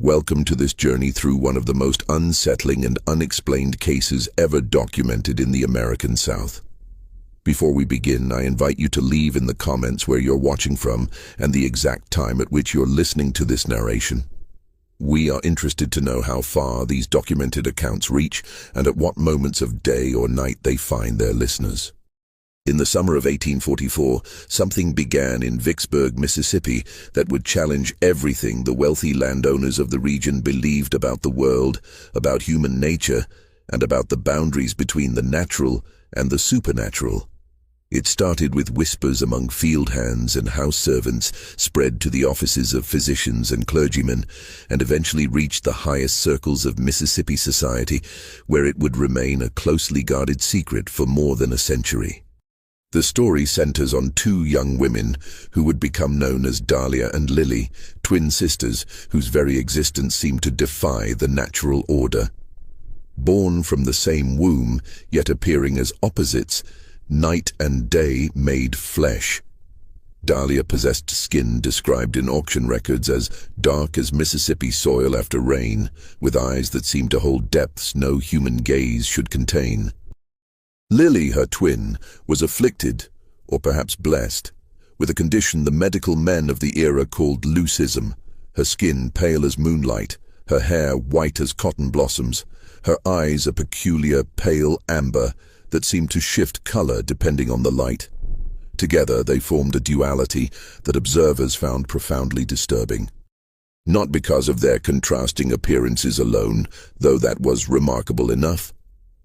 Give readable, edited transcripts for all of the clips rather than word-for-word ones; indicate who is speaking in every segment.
Speaker 1: Welcome to this journey through one of the most unsettling and unexplained cases ever documented in the American South. Before we begin, I invite you to leave in the comments where you're watching from and the exact time at which you're listening to this narration. We are interested to know how far these documented accounts reach and at what moments of day or night they find their listeners. In the summer of 1844, something began in Vicksburg, Mississippi, that would challenge everything the wealthy landowners of the region believed about the world, about human nature, and about the boundaries between the natural and the supernatural. It started with whispers among field hands and house servants, spread to the offices of physicians and clergymen, and eventually reached the highest circles of Mississippi society, where it would remain a closely guarded secret for more than a century. The story centers on two young women who would become known as Dahlia and Lily, twin sisters whose very existence seemed to defy the natural order. Born from the same womb, yet appearing as opposites, night and day made flesh. Dahlia possessed skin described in auction records as dark as Mississippi soil after rain, with eyes that seemed to hold depths no human gaze should contain. Lily, her twin, was afflicted, or perhaps blessed, with a condition the medical men of the era called leucism, her skin pale as moonlight, her hair white as cotton blossoms, her eyes a peculiar pale amber that seemed to shift color depending on the light. Together they formed a duality that observers found profoundly disturbing. Not because of their contrasting appearances alone, though that was remarkable enough,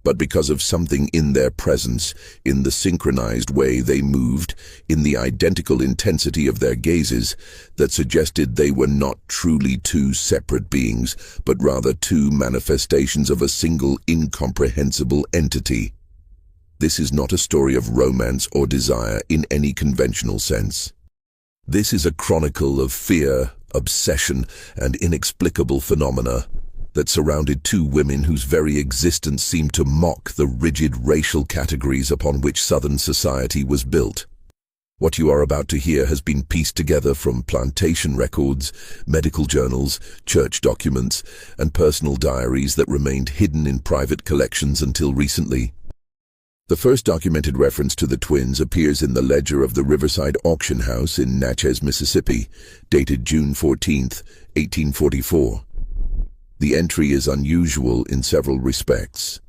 Speaker 1: but because of something in their presence, in the synchronized way they moved, in the identical intensity of their gazes, that suggested they were not truly two separate beings, but rather two manifestations of a single incomprehensible entity. This is not a story of romance or desire in any conventional sense. This is a chronicle of fear, obsession, and inexplicable phenomena that surrounded two women whose very existence seemed to mock the rigid racial categories upon which Southern society was built. What you are about to hear has been pieced together from plantation records, medical journals, church documents, and personal diaries that remained hidden in private collections until recently. The first documented reference to the twins appears in the ledger of the Riverside Auction House in Natchez, Mississippi, dated June 14, 1844. The entry is unusual in several respects.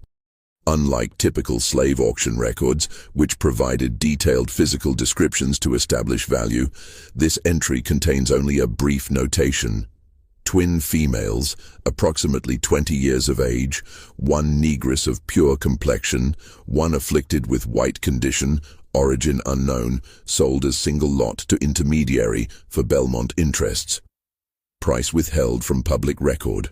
Speaker 1: Unlike typical slave auction records, which provided detailed physical descriptions to establish value, this entry contains only a brief notation. Twin females, approximately 20 years of age, one negress of pure complexion, one afflicted with white condition, origin unknown, sold as single lot to intermediary for Belmont interests. Price withheld from public record.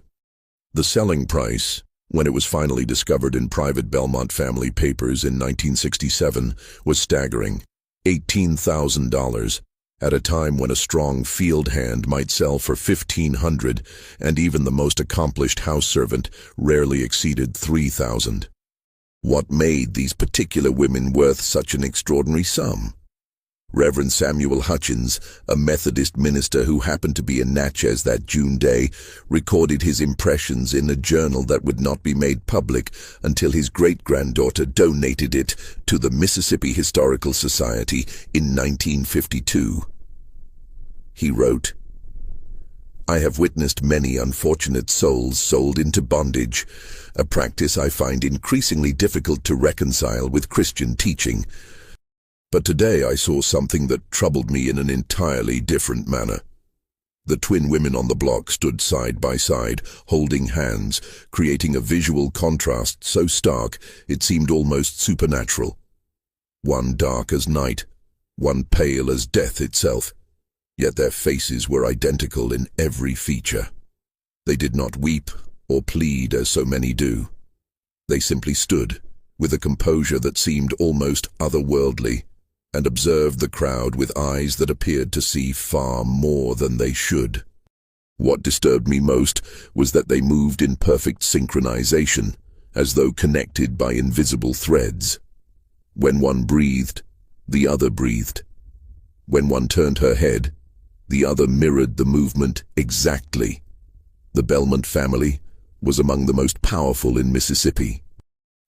Speaker 1: The selling price, when it was finally discovered in private Belmont family papers in 1967, was staggering, $18,000, at a time when a strong field hand might sell for $1,500, and even the most accomplished house servant rarely exceeded $3,000. What made these particular women worth such an extraordinary sum? Reverend Samuel Hutchins, a Methodist minister who happened to be in Natchez that June day, recorded his impressions in a journal that would not be made public until his great-granddaughter donated it to the Mississippi Historical Society in 1952. He wrote, "I have witnessed many unfortunate souls sold into bondage, a practice I find increasingly difficult to reconcile with Christian teaching. But today I saw something that troubled me in an entirely different manner. The twin women on the block stood side by side, holding hands, creating a visual contrast so stark it seemed almost supernatural. One dark as night, one pale as death itself, yet their faces were identical in every feature. They did not weep or plead as so many do. They simply stood, with a composure that seemed almost otherworldly, and observed the crowd with eyes that appeared to see far more than they should. What disturbed me most was that they moved in perfect synchronization, as though connected by invisible threads. When one breathed, the other breathed. When one turned her head, the other mirrored the movement exactly. The Belmont family was among the most powerful in Mississippi.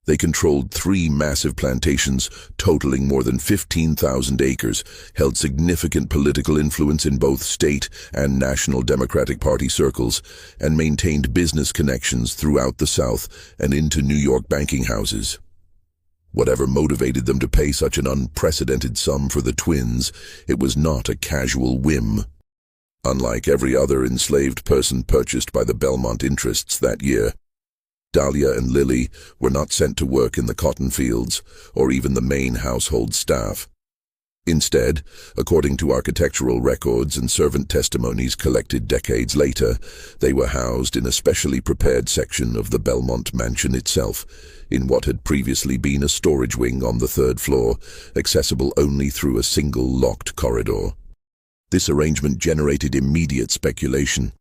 Speaker 1: They controlled 3 massive plantations totaling more than 15,000 acres, held significant political influence in both state and national Democratic Party circles, and maintained business connections throughout the South and into New York banking houses. Whatever motivated them to pay such an unprecedented sum for the twins, it was not a casual whim. Unlike every other enslaved person purchased by the Belmont interests that year, Dahlia and Lily were not sent to work in the cotton fields or even the main household staff. Instead, according to architectural records and servant testimonies collected decades later, they were housed in a specially prepared section of the Belmont mansion itself, in what had previously been a storage wing on the 3rd floor, accessible only through a single locked corridor. This arrangement generated immediate speculation.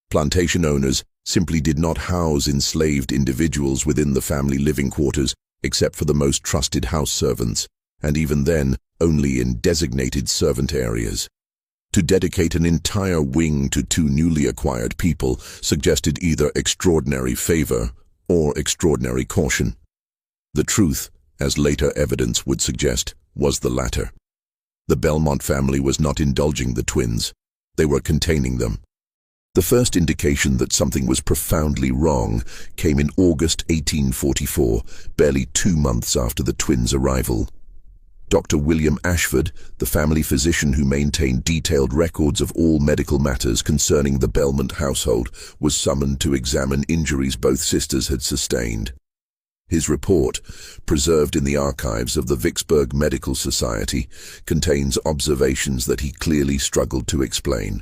Speaker 1: Plantation owners simply did not house enslaved individuals within the family living quarters except for the most trusted house servants, and even then only in designated servant areas. To dedicate an entire wing to 2 newly acquired people suggested either extraordinary favor or extraordinary caution. The truth, as later evidence would suggest, was the latter. The Belmont family was not indulging the twins. They were containing them. The first indication that something was profoundly wrong came in August 1844, barely 2 months after the twins' arrival. Dr. William Ashford, the family physician who maintained detailed records of all medical matters concerning the Belmont household, was summoned to examine injuries both sisters had sustained. His report, preserved in the archives of the Vicksburg Medical Society, contains observations that he clearly struggled to explain.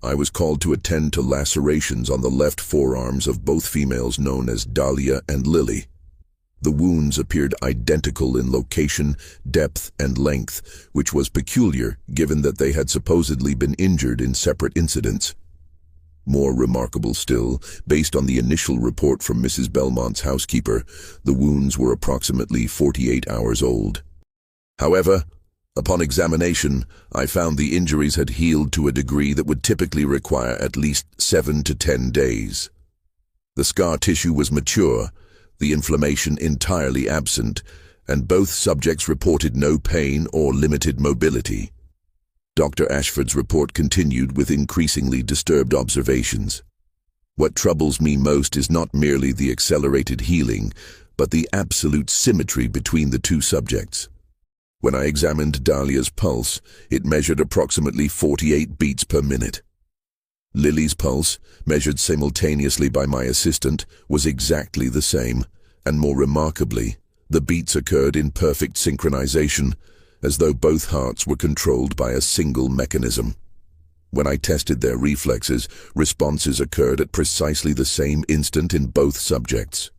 Speaker 1: I was called to attend to lacerations on the left forearms of both females known as Dahlia and Lily. The wounds appeared identical in location, depth, and length, which was peculiar given that they had supposedly been injured in separate incidents. More remarkable still, based on the initial report from Mrs. Belmont's housekeeper, the wounds were approximately 48 hours old. However, upon examination, I found the injuries had healed to a degree that would typically require at least 7 to 10 days. The scar tissue was mature, the inflammation entirely absent, and both subjects reported no pain or limited mobility. Dr. Ashford's report continued with increasingly disturbed observations. What troubles me most is not merely the accelerated healing, but the absolute symmetry between the 2 subjects. When I examined Dahlia's pulse, it measured approximately 48 beats per minute. Lily's pulse, measured simultaneously by my assistant, was exactly the same, and more remarkably, the beats occurred in perfect synchronization, as though both hearts were controlled by a single mechanism. When I tested their reflexes, responses occurred at precisely the same instant in both subjects.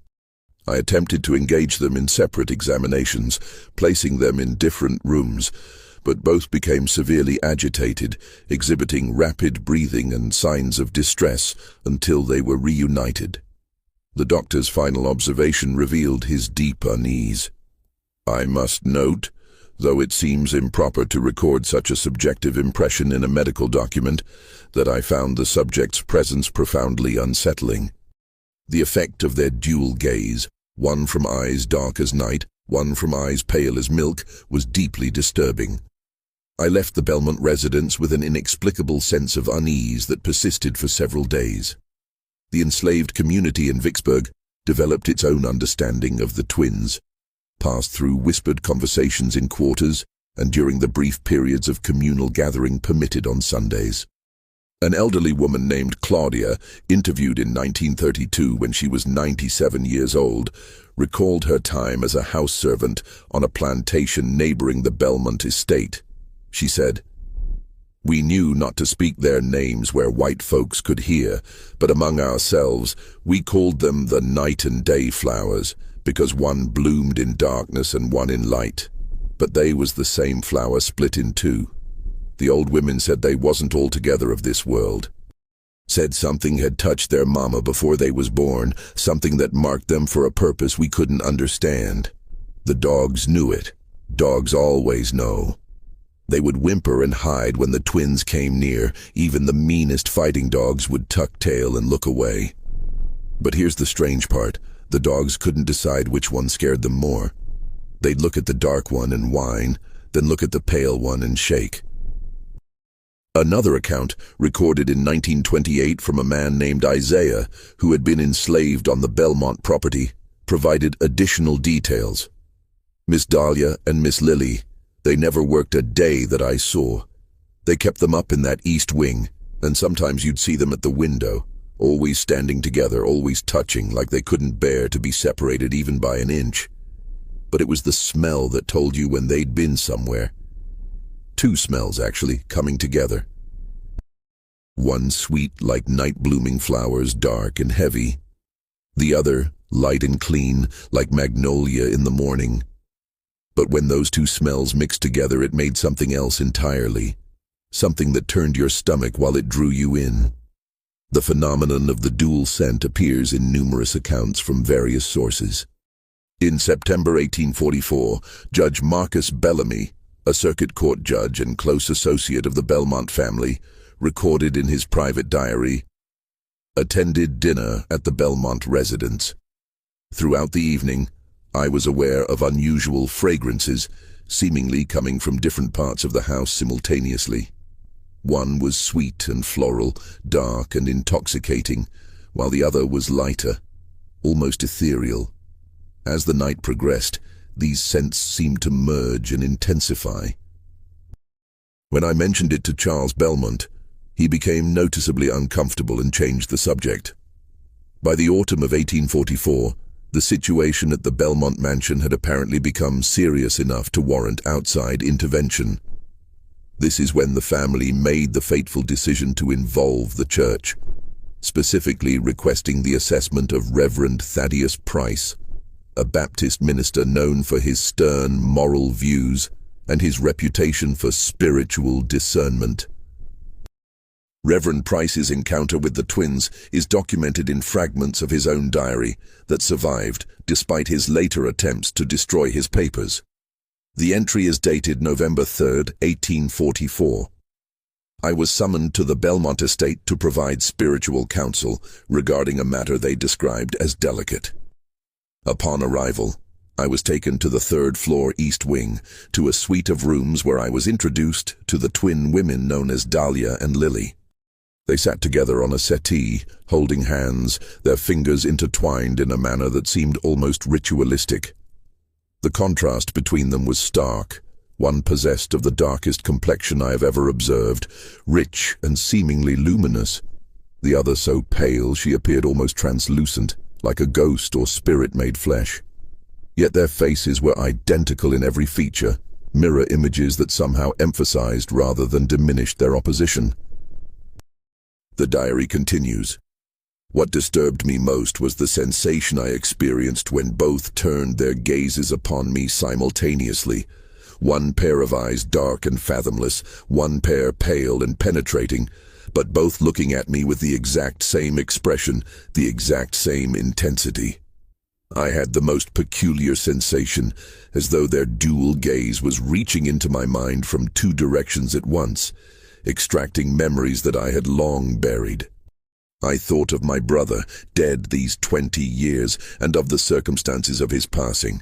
Speaker 1: I attempted to engage them in separate examinations, placing them in different rooms, but both became severely agitated, exhibiting rapid breathing and signs of distress until they were reunited. The doctor's final observation revealed his deep unease. I must note, though it seems improper to record such a subjective impression in a medical document, that I found the subject's presence profoundly unsettling. The effect of their dual gaze, one from eyes dark as night, one from eyes pale as milk, was deeply disturbing. I left the Belmont residence with an inexplicable sense of unease that persisted for several days. The enslaved community in Vicksburg developed its own understanding of the twins, passed through whispered conversations in quarters and during the brief periods of communal gathering permitted on Sundays. An elderly woman named Claudia, interviewed in 1932 when she was 97 years old, recalled her time as a house servant on a plantation neighboring the Belmont estate. She said, "We knew not to speak their names where white folks could hear, but among ourselves we called them the night and day flowers, because one bloomed in darkness and one in light. But they was the same flower split in 2. The old women said they wasn't altogether of this world. Said something had touched their mama before they was born, something that marked them for a purpose we couldn't understand. The dogs knew it. Dogs always know. They would whimper and hide when the twins came near. Even the meanest fighting dogs would tuck tail and look away. But here's the strange part. The dogs couldn't decide which one scared them more. They'd look at the dark one and whine, then look at the pale one and shake. Another account, recorded in 1928 from a man named Isaiah, who had been enslaved on the Belmont property, provided additional details. Miss Dahlia and Miss Lily, they never worked a day that I saw. They kept them up in that east wing, and sometimes you'd see them at the window, always standing together, always touching, like they couldn't bear to be separated even by an inch. But it was the smell that told you when they'd been somewhere. Two smells, actually, coming together. One sweet like night-blooming flowers, dark and heavy. The other, light and clean, like magnolia in the morning. But when those two smells mixed together, it made something else entirely. Something that turned your stomach while it drew you in. The phenomenon of the dual scent appears in numerous accounts from various sources. In September 1844, Judge Marcus Bellamy, a circuit court judge and close associate of the Belmont family, recorded in his private diary, attended dinner at the Belmont residence. Throughout the evening, I was aware of unusual fragrances, seemingly coming from different parts of the house simultaneously. One was sweet and floral, dark and intoxicating, while the other was lighter, almost ethereal. As the night progressed, these scents seemed to merge and intensify. When I mentioned it to Charles Belmont, he became noticeably uncomfortable and changed the subject. By the autumn of 1844, the situation at the Belmont mansion had apparently become serious enough to warrant outside intervention. This is when the family made the fateful decision to involve the church, specifically requesting the assessment of Reverend Thaddeus Price, a Baptist minister known for his stern moral views and his reputation for spiritual discernment. Reverend Price's encounter with the twins is documented in fragments of his own diary that survived despite his later attempts to destroy his papers. The entry is dated November 3, 1844. I was summoned to the Belmont estate to provide spiritual counsel regarding a matter they described as delicate. Upon arrival, I was taken to the third-floor east wing, to a suite of rooms where I was introduced to the twin women known as Dahlia and Lily. They sat together on a settee, holding hands, their fingers intertwined in a manner that seemed almost ritualistic. The contrast between them was stark. One possessed of the darkest complexion I have ever observed, rich and seemingly luminous. The other so pale she appeared almost translucent, like a ghost or spirit made flesh. Yet their faces were identical in every feature, mirror images that somehow emphasized rather than diminished their opposition. The diary continues. What disturbed me most was the sensation I experienced when both turned their gazes upon me simultaneously. One pair of eyes dark and fathomless, one pair pale and penetrating, but both looking at me with the exact same expression, the exact same intensity. I had the most peculiar sensation, as though their dual gaze was reaching into my mind from two directions at once, extracting memories that I had long buried. I thought of my brother, dead these 20 years, and of the circumstances of his passing.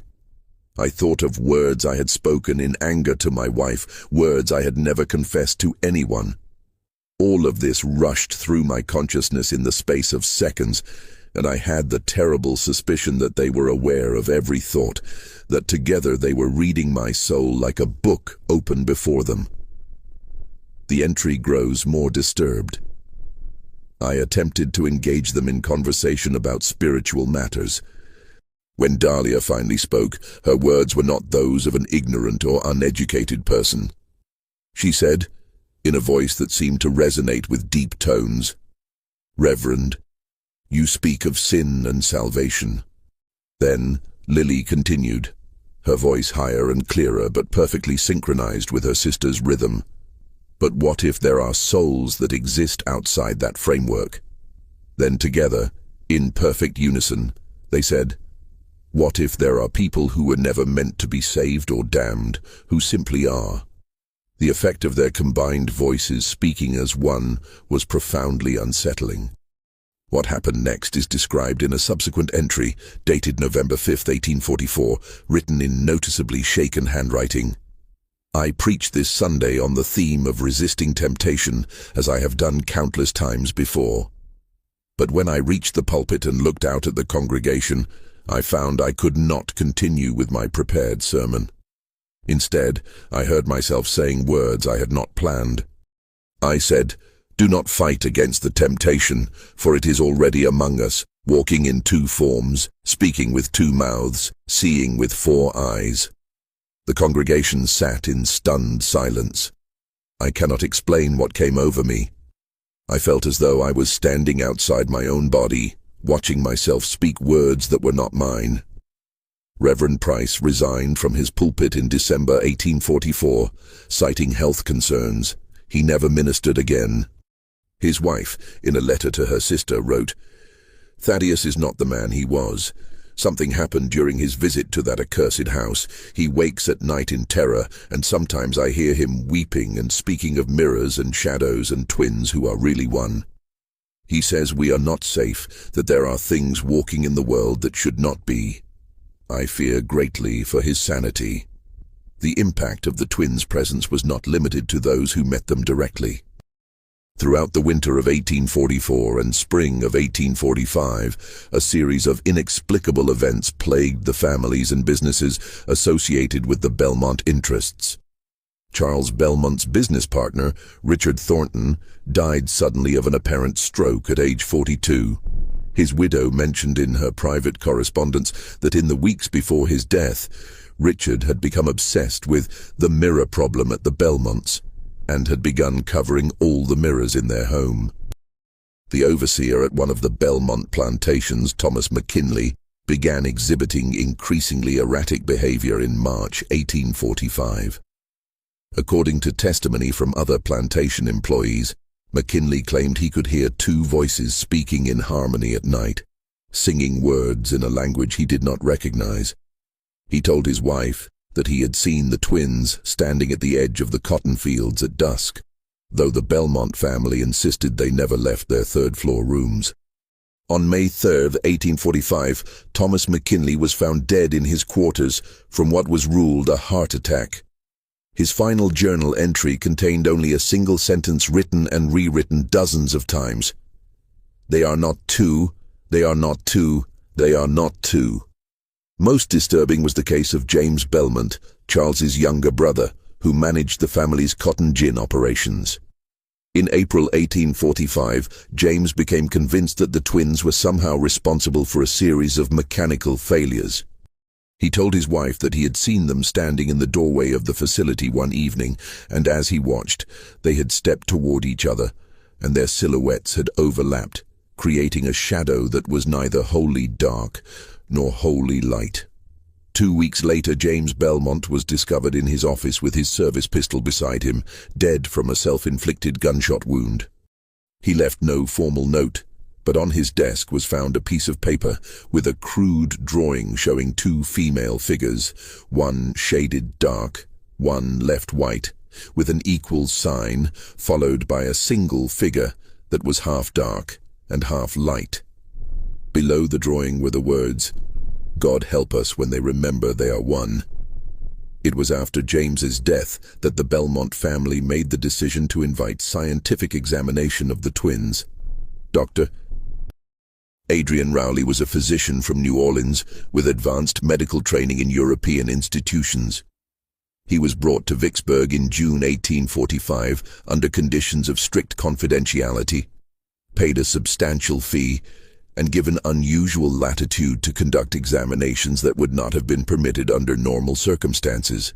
Speaker 1: I thought of words I had spoken in anger to my wife, words I had never confessed to anyone. All of this rushed through my consciousness in the space of seconds, and I had the terrible suspicion that they were aware of every thought, that together they were reading my soul like a book open before them. The entry grows more disturbed. I attempted to engage them in conversation about spiritual matters. When Dahlia finally spoke, her words were not those of an ignorant or uneducated person. She said, in a voice that seemed to resonate with deep tones, "Reverend, you speak of sin and salvation." Then Lily continued, her voice higher and clearer but perfectly synchronized with her sister's rhythm. "But what if there are souls that exist outside that framework?" Then together, in perfect unison, they said, "What if there are people who were never meant to be saved or damned, who simply are?" The effect of their combined voices speaking as one was profoundly unsettling. What happened next is described in a subsequent entry, dated November 5, 1844, written in noticeably shaken handwriting. I preach this Sunday on the theme of resisting temptation, as I have done countless times before. But when I reached the pulpit and looked out at the congregation, I found I could not continue with my prepared sermon. Instead, I heard myself saying words I had not planned. I said, "Do not fight against the temptation, for it is already among us, walking in two forms, speaking with two mouths, seeing with four eyes." The congregation sat in stunned silence. I cannot explain what came over me. I felt as though I was standing outside my own body, watching myself speak words that were not mine. Reverend Price resigned from his pulpit in December 1844, citing health concerns. He never ministered again. His wife, in a letter to her sister, wrote, "Thaddeus is not the man he was. Something happened during his visit to that accursed house. He wakes at night in terror, and sometimes I hear him weeping and speaking of mirrors and shadows and twins who are really one. He says we are not safe, that there are things walking in the world that should not be. I fear greatly for his sanity." The impact of the twins' presence was not limited to those who met them directly. Throughout the winter of 1844 and spring of 1845, a series of inexplicable events plagued the families and businesses associated with the Belmont interests. Charles Belmont's business partner, Richard Thornton, died suddenly of an apparent stroke at age 42. His widow mentioned in her private correspondence that in the weeks before his death, Richard had become obsessed with the mirror problem at the Belmonts, and had begun covering all the mirrors in their home. The overseer at one of the Belmont plantations, Thomas McKinley, began exhibiting increasingly erratic behavior in March 1845. According to testimony from other plantation employees, McKinley claimed he could hear two voices speaking in harmony at night, singing words in a language he did not recognize. He told his wife that he had seen the twins standing at the edge of the cotton fields at dusk, though the Belmont family insisted they never left their third-floor rooms. On May 3, 1845, Thomas McKinley was found dead in his quarters from what was ruled a heart attack. His final journal entry contained only a single sentence written and rewritten dozens of times. "They are not two, they are not two, they are not two." Most disturbing was the case of James Belmont, Charles's younger brother, who managed the family's cotton gin operations. In April 1845, James became convinced that the twins were somehow responsible for a series of mechanical failures. He told his wife that he had seen them standing in the doorway of the facility one evening, and as he watched, they had stepped toward each other, and their silhouettes had overlapped, creating a shadow that was neither wholly dark nor wholly light. 2 weeks later, James Belmont was discovered in his office with his service pistol beside him, dead from a self-inflicted gunshot wound. He left no formal note, but on his desk was found a piece of paper with a crude drawing showing two female figures, one shaded dark, one left white, with an equal sign, followed by a single figure that was half dark and half light. Below the drawing were the words, "God help us when they remember they are one." It was after James's death that the Belmont family made the decision to invite scientific examination of the twins. Dr. Adrian Rowley was a physician from New Orleans with advanced medical training in European institutions. He was brought to Vicksburg in June 1845 under conditions of strict confidentiality, paid a substantial fee, and given unusual latitude to conduct examinations that would not have been permitted under normal circumstances.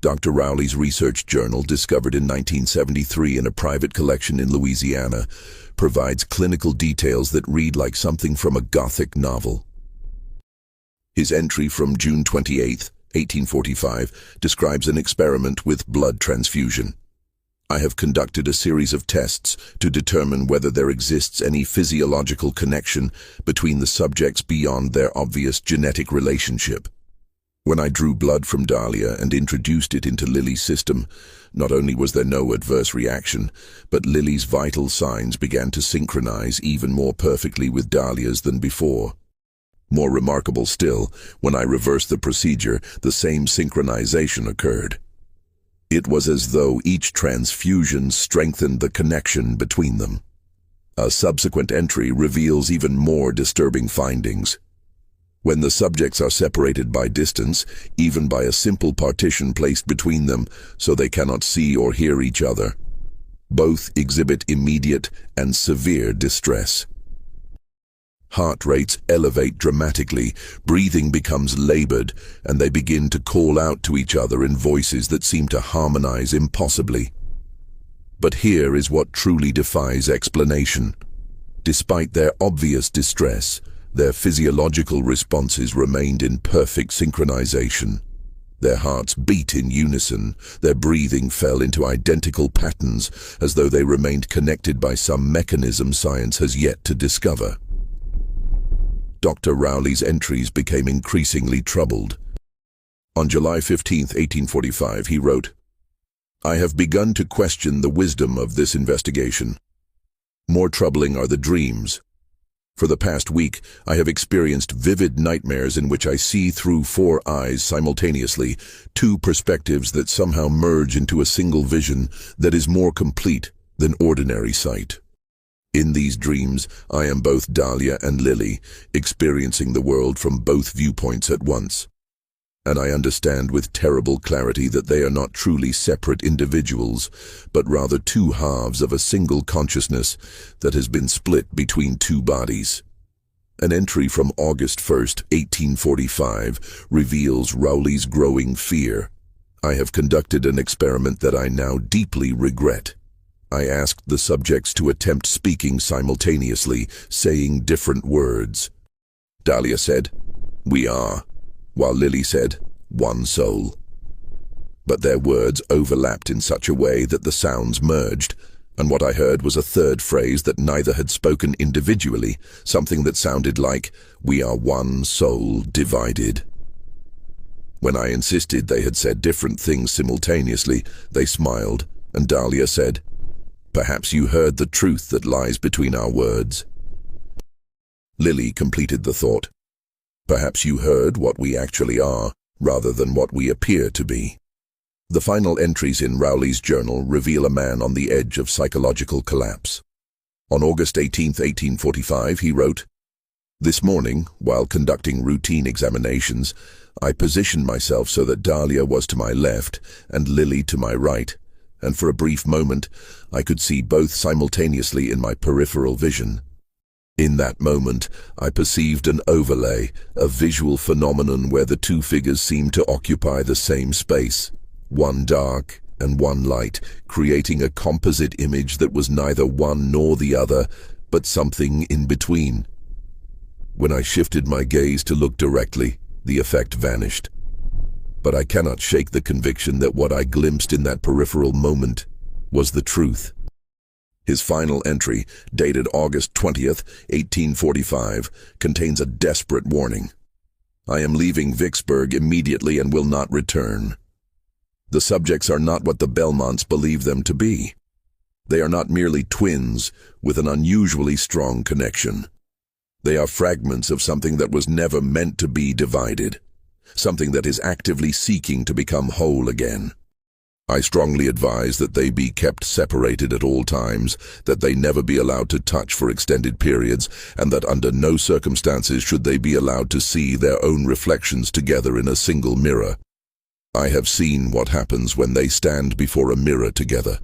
Speaker 1: Dr. Rowley's research journal, discovered in 1973 in a private collection in Louisiana, provides clinical details that read like something from a Gothic novel. His entry from June 28, 1845, describes an experiment with blood transfusion. "I have conducted a series of tests to determine whether there exists any physiological connection between the subjects beyond their obvious genetic relationship. When I drew blood from Dahlia and introduced it into Lily's system, not only was there no adverse reaction, but Lily's vital signs began to synchronize even more perfectly with Dahlia's than before. More remarkable still, when I reversed the procedure, the same synchronization occurred. It was as though each transfusion strengthened the connection between them. A subsequent entry reveals even more disturbing findings. When the subjects are separated by distance, even by a simple partition placed between them so they cannot see or hear each other, both exhibit immediate and severe distress. Heart rates elevate dramatically, breathing becomes labored, and they begin to call out to each other in voices that seem to harmonize impossibly. But here is what truly defies explanation. Despite their obvious distress, their physiological responses remained in perfect synchronization. Their hearts beat in unison, their breathing fell into identical patterns, as though they remained connected by some mechanism science has yet to discover. Dr. Rowley's entries became increasingly troubled. On July 15, 1845, he wrote, "I have begun to question the wisdom of this investigation. More troubling are the dreams. For the past week, I have experienced vivid nightmares in which I see through 4 eyes simultaneously, 2 perspectives that somehow merge into a single vision that is more complete than ordinary sight. In these dreams, I am both Dahlia and Lily, experiencing the world from both viewpoints at once. And I understand with terrible clarity that they are not truly separate individuals, but rather 2 halves of a single consciousness that has been split between 2 bodies." An entry from August 1, 1845, reveals Rowley's growing fear. "I have conducted an experiment that I now deeply regret. I asked the subjects to attempt speaking simultaneously, saying different words. Dahlia said, 'We are,' while Lily said, 'One soul.' But their words overlapped in such a way that the sounds merged, and what I heard was a third phrase that neither had spoken individually, something that sounded like, 'We are one soul divided.' When I insisted they had said different things simultaneously, they smiled, and Dahlia said, 'Perhaps you heard the truth that lies between our words.' Lily completed the thought. 'Perhaps you heard what we actually are, rather than what we appear to be.' The final entries in Rowley's journal reveal a man on the edge of psychological collapse. On August 18, 1845, he wrote, "This morning, while conducting routine examinations, I positioned myself so that Dahlia was to my left and Lily to my right, and for a brief moment, I could see both simultaneously in my peripheral vision. In that moment, I perceived an overlay, a visual phenomenon where the 2 figures seemed to occupy the same space, one dark and one light, creating a composite image that was neither one nor the other, but something in between. When I shifted my gaze to look directly, the effect vanished. But I cannot shake the conviction that what I glimpsed in that peripheral moment was the truth." His final entry, dated August 20th, 1845, contains a desperate warning. "I am leaving Vicksburg immediately and will not return. The subjects are not what the Belmonts believe them to be. They are not merely twins with an unusually strong connection. They are fragments of something that was never meant to be divided, something that is actively seeking to become whole again. I strongly advise that they be kept separated at all times, that they never be allowed to touch for extended periods, and that under no circumstances should they be allowed to see their own reflections together in a single mirror. I have seen what happens when they stand before a mirror together.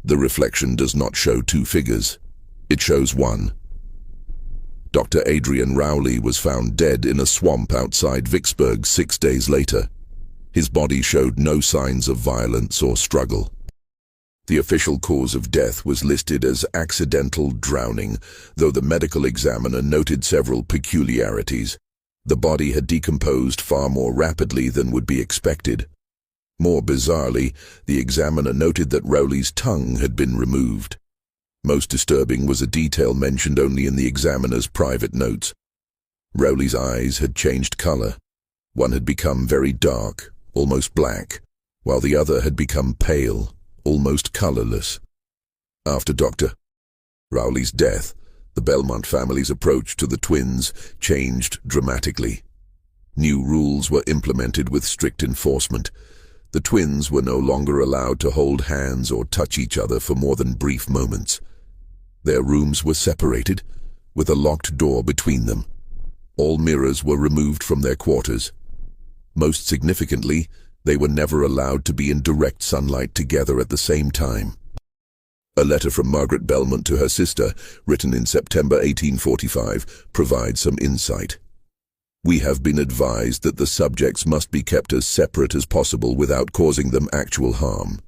Speaker 1: The reflection does not show 2 figures. It shows one." Dr. Adrian Rowley was found dead in a swamp outside Vicksburg 6 days later. His body showed no signs of violence or struggle. The official cause of death was listed as accidental drowning, though the medical examiner noted several peculiarities. The body had decomposed far more rapidly than would be expected. More bizarrely, the examiner noted that Rowley's tongue had been removed. Most disturbing was a detail mentioned only in the examiner's private notes. Rowley's eyes had changed color. One had become very dark, almost black, while the other had become pale, almost colorless. After Dr. Rowley's death, the Belmont family's approach to the twins changed dramatically. New rules were implemented with strict enforcement. The twins were no longer allowed to hold hands or touch each other for more than brief moments. Their rooms were separated, with a locked door between them. All mirrors were removed from their quarters. Most significantly, they were never allowed to be in direct sunlight together at the same time. A letter from Margaret Belmont to her sister, written in September 1845, provides some insight. We have been advised that the subjects must be kept as separate as possible without causing them actual harm.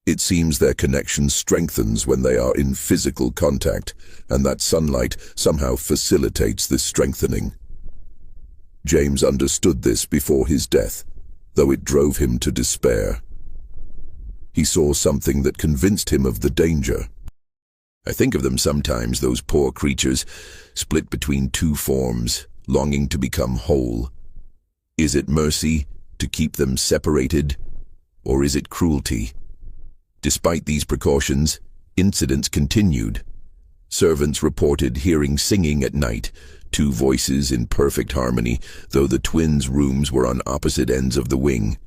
Speaker 1: It seems their connection strengthens when they are in physical contact, and that sunlight somehow facilitates this strengthening. James understood this before his death, though it drove him to despair. He saw something that convinced him of the danger. I think of them sometimes, those poor creatures, split between two forms, longing to become whole. Is it mercy to keep them separated, or is it cruelty? Despite these precautions, incidents continued. Servants reported hearing singing at night, two voices in perfect harmony, though the twins' rooms were on opposite ends of the wing.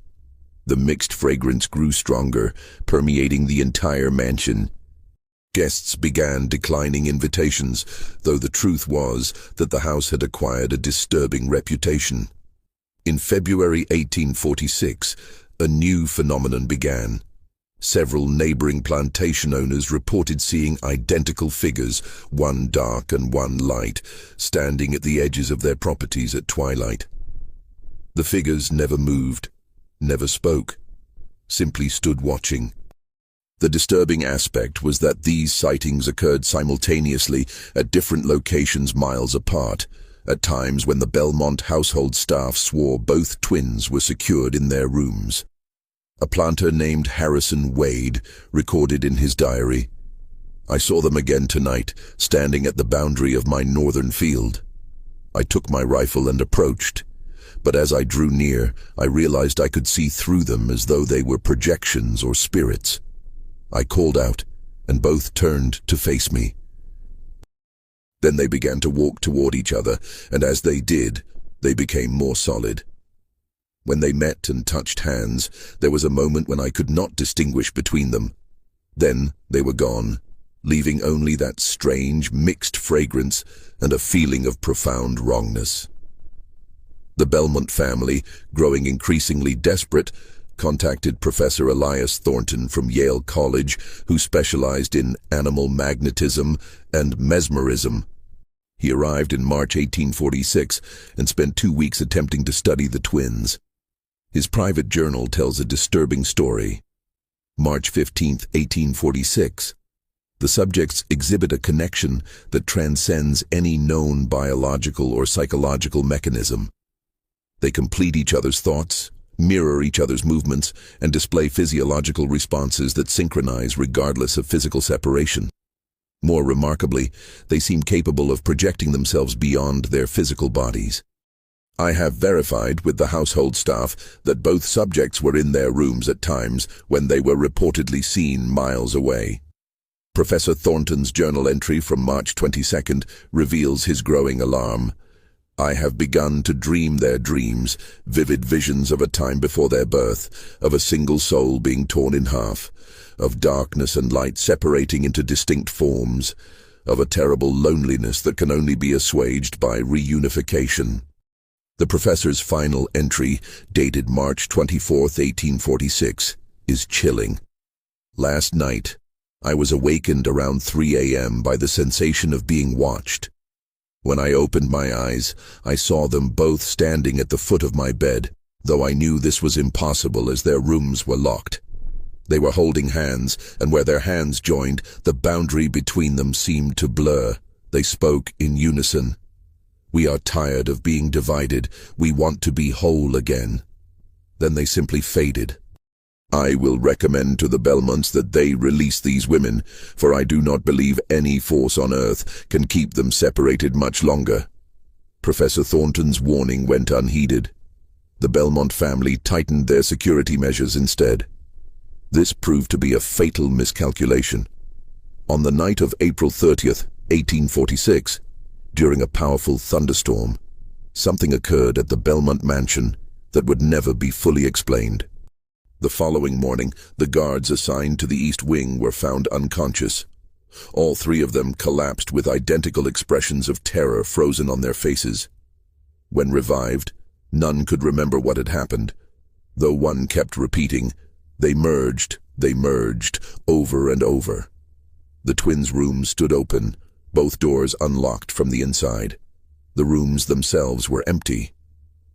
Speaker 1: The mixed fragrance grew stronger, permeating the entire mansion. Guests began declining invitations, though the truth was that the house had acquired a disturbing reputation. In February 1846, a new phenomenon began. Several neighboring plantation owners reported seeing identical figures, one dark and one light, standing at the edges of their properties at twilight. The figures never moved, never spoke, simply stood watching. The disturbing aspect was that these sightings occurred simultaneously at different locations miles apart, at times when the Belmont household staff swore both twins were secured in their rooms. A planter named Harrison Wade recorded in his diary, "I saw them again tonight, standing at the boundary of my northern field. I took my rifle and approached, but as I drew near, I realized I could see through them as though they were projections or spirits. I called out, and both turned to face me. Then they began to walk toward each other, and as they did, they became more solid. When they met and touched hands, there was a moment when I could not distinguish between them. Then they were gone, leaving only that strange, mixed fragrance and a feeling of profound wrongness." The Belmont family, growing increasingly desperate, contacted Professor Elias Thornton from Yale College, who specialized in animal magnetism and mesmerism. He arrived in March 1846 and spent 2 weeks attempting to study the twins. His private journal tells a disturbing story. March 15, 1846. The subjects exhibit a connection that transcends any known biological or psychological mechanism. They complete each other's thoughts, mirror each other's movements, and display physiological responses that synchronize regardless of physical separation. More remarkably, they seem capable of projecting themselves beyond their physical bodies. I have verified with the household staff that both subjects were in their rooms at times when they were reportedly seen miles away. Professor Thornton's journal entry from March 22nd reveals his growing alarm. I have begun to dream their dreams, vivid visions of a time before their birth, of a single soul being torn in half, of darkness and light separating into distinct forms, of a terrible loneliness that can only be assuaged by reunification. The professor's final entry, dated March 24, 1846, is chilling. Last night, I was awakened around 3 a.m. by the sensation of being watched. When I opened my eyes, I saw them both standing at the foot of my bed, though I knew this was impossible as their rooms were locked. They were holding hands, and where their hands joined, the boundary between them seemed to blur. They spoke in unison. We are tired of being divided. We want to be whole again. Then they simply faded. I will recommend to the Belmonts that they release these women, for I do not believe any force on earth can keep them separated much longer. Professor Thornton's warning went unheeded. The Belmont family tightened their security measures instead. This proved to be a fatal miscalculation. On the night of April 30th, 1846, during a powerful thunderstorm, something occurred at the Belmont mansion that would never be fully explained. The following morning, the guards assigned to the East Wing were found unconscious. All three of them collapsed with identical expressions of terror frozen on their faces. When revived, none could remember what had happened, though one kept repeating, they merged, over and over. The twins' rooms stood open, both doors unlocked from the inside. The rooms themselves were empty,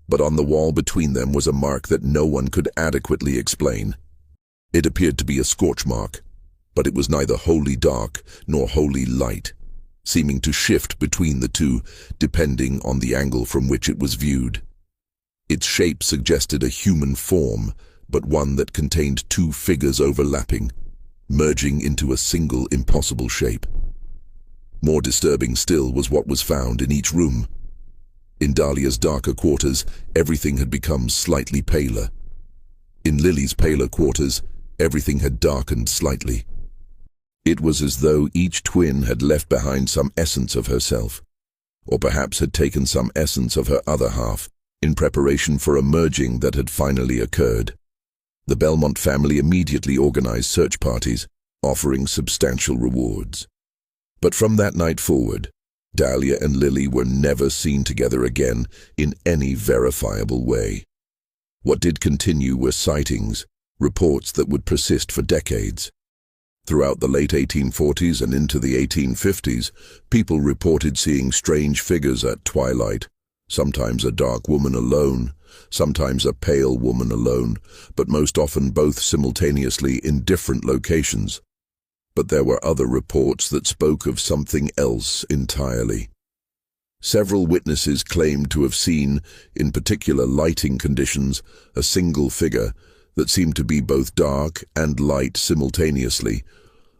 Speaker 1: but on the wall between them was a mark that no one could adequately explain. It appeared to be a scorch mark, but it was neither wholly dark nor wholly light, seeming to shift between the two depending on the angle from which it was viewed. Its shape suggested a human form, but one that contained two figures overlapping, merging into a single impossible shape. More disturbing still was what was found in each room. In Dahlia's darker quarters, everything had become slightly paler. In Lily's paler quarters, everything had darkened slightly. It was as though each twin had left behind some essence of herself, or perhaps had taken some essence of her other half, in preparation for a merging that had finally occurred. The Belmont family immediately organized search parties, offering substantial rewards. But from that night forward, Dahlia and Lily were never seen together again in any verifiable way. What did continue were sightings, reports that would persist for decades. Throughout the late 1840s and into the 1850s, people reported seeing strange figures at twilight, sometimes a dark woman alone, sometimes a pale woman alone, but most often both simultaneously in different locations. But there were other reports that spoke of something else entirely. Several witnesses claimed to have seen, in particular lighting conditions, a single figure that seemed to be both dark and light simultaneously,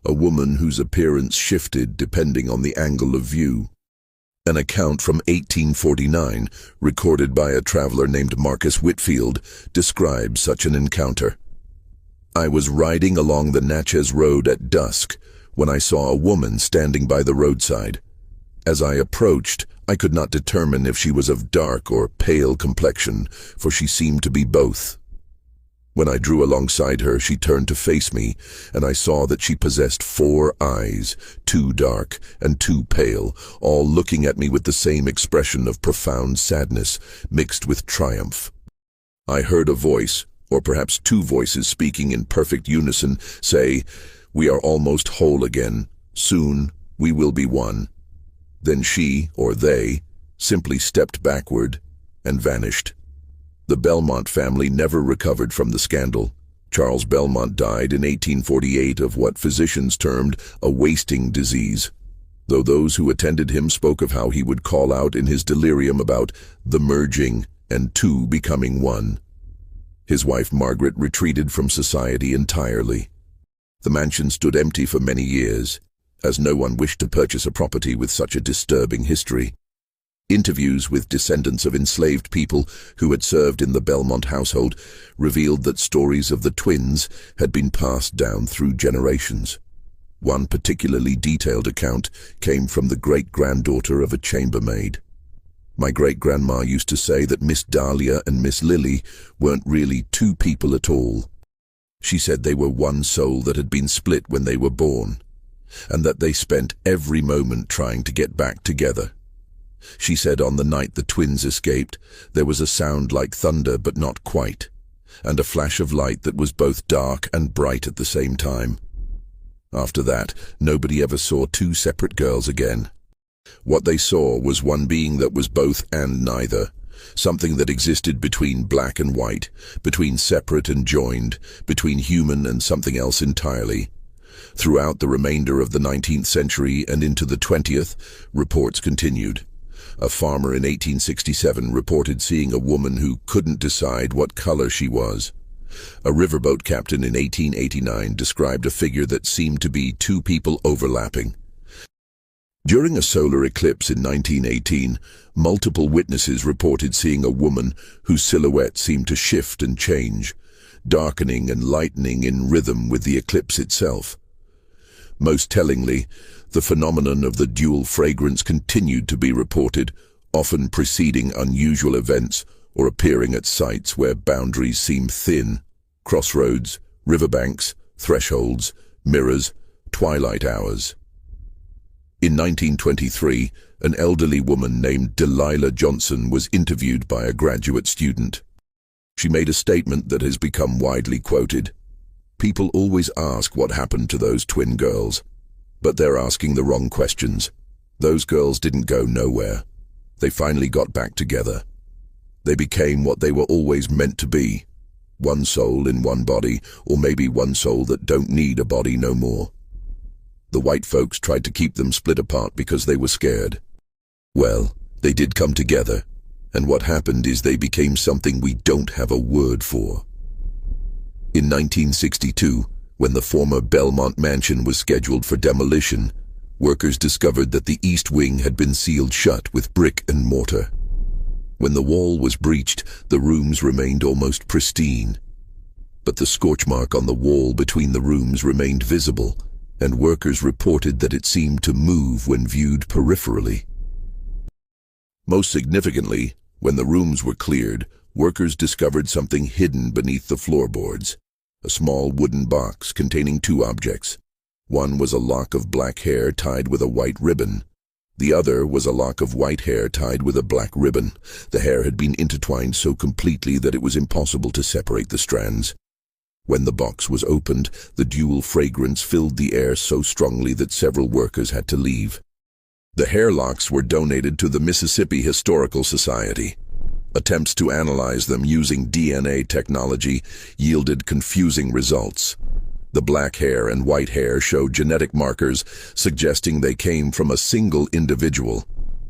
Speaker 1: a woman whose appearance shifted depending on the angle of view. An account from 1849, recorded by a traveler named Marcus Whitfield, describes such an encounter. I was riding along the Natchez Road at dusk when I saw a woman standing by the roadside. As I approached, I could not determine if she was of dark or pale complexion, for she seemed to be both. When I drew alongside her, she turned to face me, and I saw that she possessed 4 eyes, 2 dark and 2 pale, all looking at me with the same expression of profound sadness, mixed with triumph. I heard a voice, or perhaps 2 voices speaking in perfect unison, say, "We are almost whole again. Soon we will be one." Then she, or they, simply stepped backward and vanished. The Belmont family never recovered from the scandal. Charles Belmont died in 1848 of what physicians termed a wasting disease, though those who attended him spoke of how he would call out in his delirium about the merging and 2 becoming one. His wife Margaret retreated from society entirely. The mansion stood empty for many years, as no one wished to purchase a property with such a disturbing history. Interviews with descendants of enslaved people who had served in the Belmont household revealed that stories of the twins had been passed down through generations. One particularly detailed account came from the great-granddaughter of a chambermaid. My great-grandma used to say that Miss Dahlia and Miss Lily weren't really 2 people at all. She said they were one soul that had been split when they were born, and that they spent every moment trying to get back together. She said on the night the twins escaped, there was a sound like thunder but not quite, and a flash of light that was both dark and bright at the same time. After that, nobody ever saw 2 separate girls again. What they saw was one being that was both and neither, something that existed between black and white, between separate and joined, between human and something else entirely. Throughout the remainder of the 19th century and into the 20th, reports continued. A farmer in 1867 reported seeing a woman who couldn't decide what color she was. A riverboat captain in 1889 described a figure that seemed to be 2 people overlapping. During a solar eclipse in 1918, multiple witnesses reported seeing a woman whose silhouette seemed to shift and change, darkening and lightening in rhythm with the eclipse itself. Most tellingly, the phenomenon of the dual fragrance continued to be reported, often preceding unusual events or appearing at sites where boundaries seem thin: crossroads, riverbanks, thresholds, mirrors, twilight hours. In 1923, an elderly woman named Delilah Johnson was interviewed by a graduate student. She made a statement that has become widely quoted. "People always ask what happened to those twin girls, but they're asking the wrong questions. Those girls didn't go nowhere. They finally got back together. They became what they were always meant to be. One soul in one body, or maybe one soul that don't need a body no more. The white folks tried to keep them split apart because they were scared. Well, they did come together, and what happened is they became something we don't have a word for." In 1962, when the former Belmont mansion was scheduled for demolition, workers discovered that the east wing had been sealed shut with brick and mortar. When the wall was breached, the rooms remained almost pristine. But the scorch mark on the wall between the rooms remained visible, and workers reported that it seemed to move when viewed peripherally. Most significantly, when the rooms were cleared, workers discovered something hidden beneath the floorboards: a small wooden box containing two objects. One was a lock of black hair tied with a white ribbon. The other was a lock of white hair tied with a black ribbon. The hair had been intertwined so completely that it was impossible to separate the strands. When the box was opened, the dual fragrance filled the air so strongly that several workers had to leave. The hair locks were donated to the Mississippi Historical Society. Attempts to analyze them using DNA technology yielded confusing results. The black hair and white hair showed genetic markers suggesting they came from a single individual,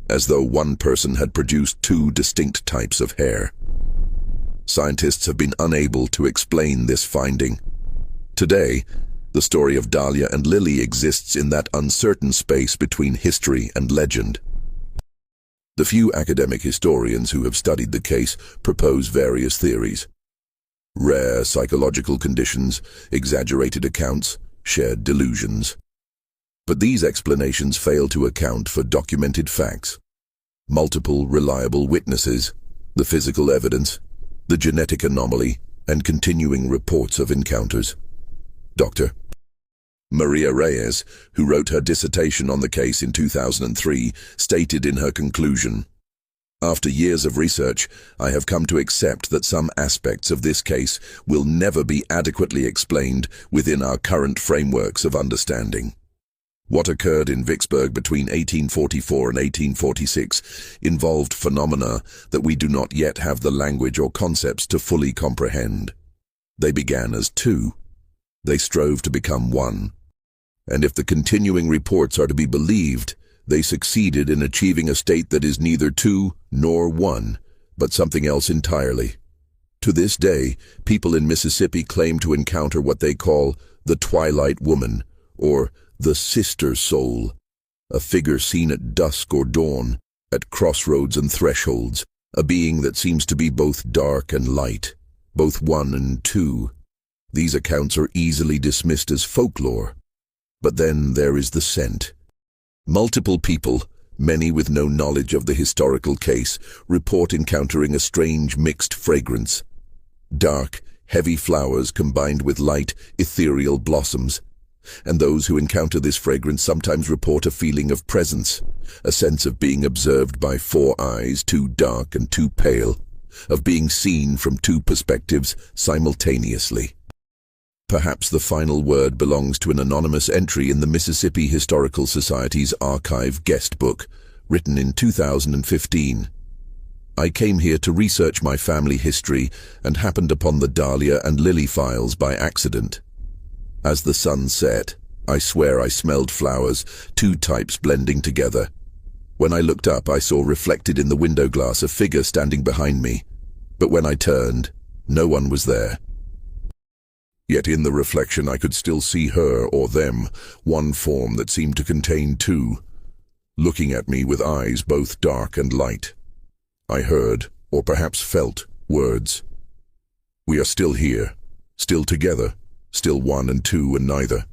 Speaker 1: as though one person had produced two distinct types of hair. Scientists have been unable to explain this finding. Today, the story of Dahlia and Lily exists in that uncertain space between history and legend. The few academic historians who have studied the case propose various theories: rare psychological conditions, exaggerated accounts, shared delusions. But these explanations fail to account for documented facts: multiple reliable witnesses, the physical evidence, the genetic anomaly, and continuing reports of encounters. Dr. Maria Reyes, who wrote her dissertation on the case in 2003, stated in her conclusion, "After years of research, I have come to accept that some aspects of this case will never be adequately explained within our current frameworks of understanding. What occurred in Vicksburg between 1844 and 1846 involved phenomena that we do not yet have the language or concepts to fully comprehend. They began as two. They strove to become one. And if the continuing reports are to be believed, they succeeded in achieving a state that is neither two nor one, but something else entirely. To this day, people in Mississippi claim to encounter what they call the Twilight Woman, or the Sister Soul, a figure seen at dusk or dawn, at crossroads and thresholds, a being that seems to be both dark and light, both one and two. These accounts are easily dismissed as folklore. But then there is the scent. Multiple people, many with no knowledge of the historical case, report encountering a strange mixed fragrance. Dark, heavy flowers combined with light, ethereal blossoms. And those who encounter this fragrance sometimes report a feeling of presence, a sense of being observed by four eyes, too dark and too pale, of being seen from two perspectives simultaneously. Perhaps the final word belongs to an anonymous entry in the Mississippi Historical Society's archive guest book, written in 2015. I came here to research my family history and happened upon the Dahlia and Lily files by accident. As the sun set, I swear I smelled flowers, two types blending together. When I looked up, I saw reflected in the window glass a figure standing behind me, but when I turned, no one was there. Yet in the reflection I could still see her or them, one form that seemed to contain two. looking at me with eyes both dark and light. I heard, or perhaps felt, words. We are still here, still together, still one and two and neither.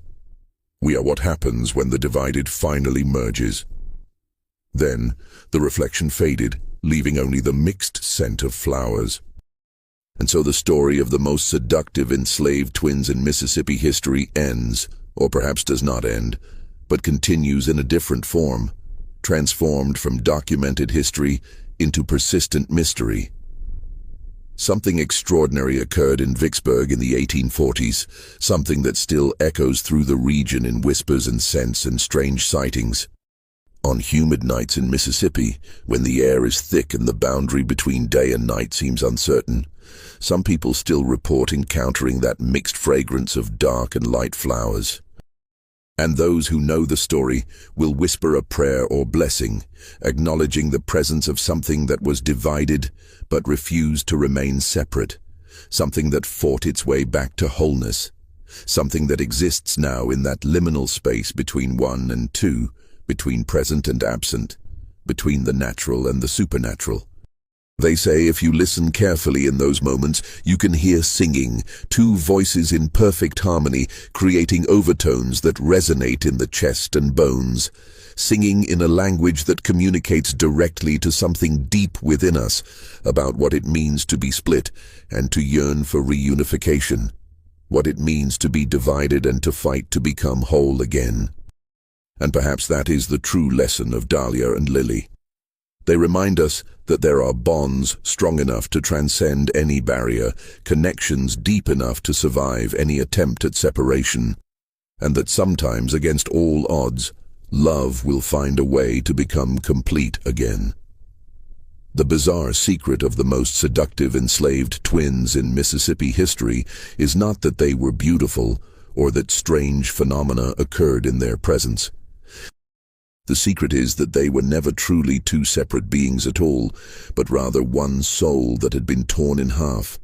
Speaker 1: We are what happens when the divided finally merges. Then, the reflection faded, leaving only the mixed scent of flowers. And so the story of the most seductive enslaved twins in Mississippi history ends, or perhaps does not end, but continues in a different form, transformed from documented history into persistent mystery. Something extraordinary occurred in Vicksburg in the 1840s, something that still echoes through the region in whispers and scents and strange sightings. On humid nights in Mississippi, when the air is thick and the boundary between day and night seems uncertain, some people still report encountering that mixed fragrance of dark and light flowers. And those who know the story will whisper a prayer or blessing, acknowledging the presence of something that was divided but refused to remain separate, something that fought its way back to wholeness, something that exists now in that liminal space between one and two, between present and absent, between the natural and the supernatural. They say if you listen carefully in those moments, you can hear singing, two voices in perfect harmony, creating overtones that resonate in the chest and bones, singing in a language that communicates directly to something deep within us about what it means to be split and to yearn for reunification, what it means to be divided and to fight to become whole again. And perhaps that is the true lesson of Dahlia and Lily. They remind us that there are bonds strong enough to transcend any barrier, connections deep enough to survive any attempt at separation, and that sometimes, against all odds, love will find a way to become complete again. The bizarre secret of the most seductive enslaved twins in Mississippi history is not that they were beautiful or that strange phenomena occurred in their presence. The secret is that they were never truly two separate beings at all, but rather one soul that had been torn in half,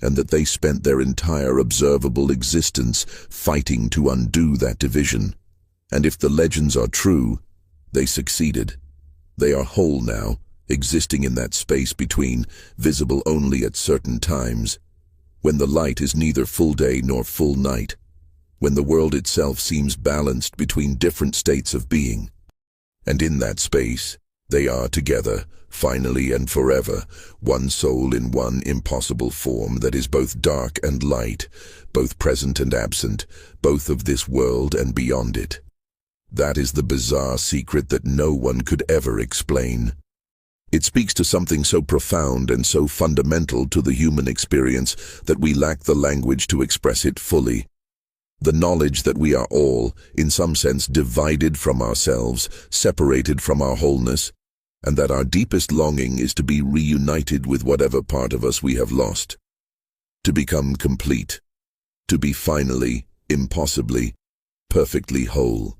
Speaker 1: and that they spent their entire observable existence fighting to undo that division. And if the legends are true, they succeeded. They are whole now, existing in that space between, visible only at certain times, when the light is neither full day nor full night, when the world itself seems balanced between different states of being. And in that space, they are together, finally and forever, one soul in one impossible form that is both dark and light, both present and absent, both of this world and beyond it. That is the bizarre secret that no one could ever explain. It speaks to something so profound and so fundamental to the human experience that we lack the language to express it fully. The knowledge that we are all, in some sense, divided from ourselves, separated from our wholeness, and that our deepest longing is to be reunited with whatever part of us we have lost. To become complete. To be finally, impossibly, perfectly whole.